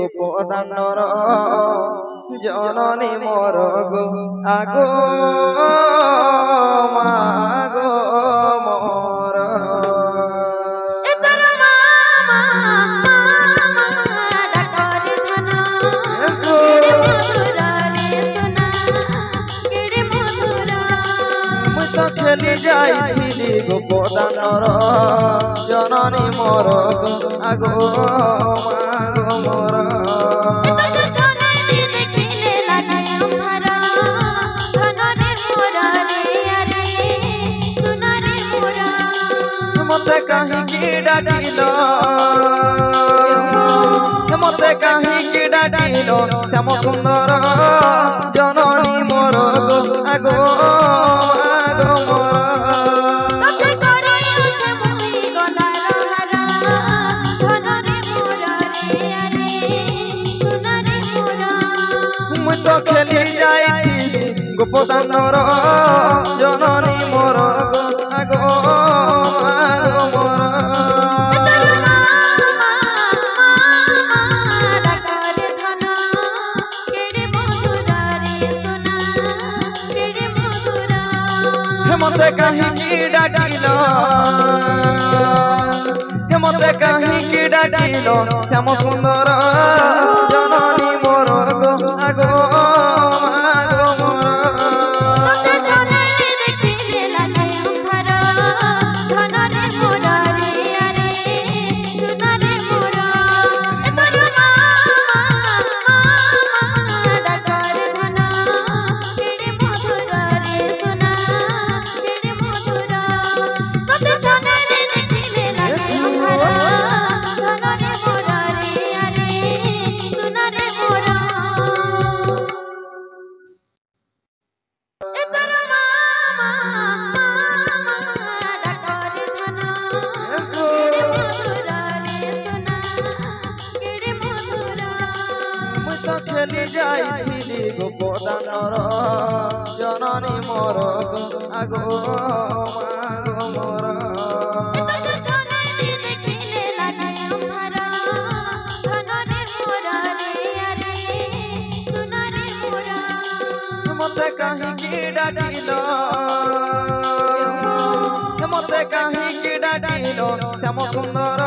গোপদানর জননী মোর গো আগো মাগো মোর খেলি যাইছিলি গোপদানর জননী মোর গো আগো মাগো মোর মতে কাহিকি ডাকিল মতে কাহিকি ডাকিল শ্যাম সুন্দর জননী মোর গো আগো আগো মোর মুই তো খেলি যাইছিলি গোপদানর জননী মোর গো আগো আগো মোর মতে কাহিকি ডাকিল মতে কাহিকি ডাকিল শ্যাম সুন্দর জননী মোর গো আগো আগো মোর খেলি যাইছিলি গোপদানর জননী মোর গো আগো মাগো মোর মতে কাহিকি ডাকিল মতে কাহিকি ডাকিল শ্যাম সুন্দর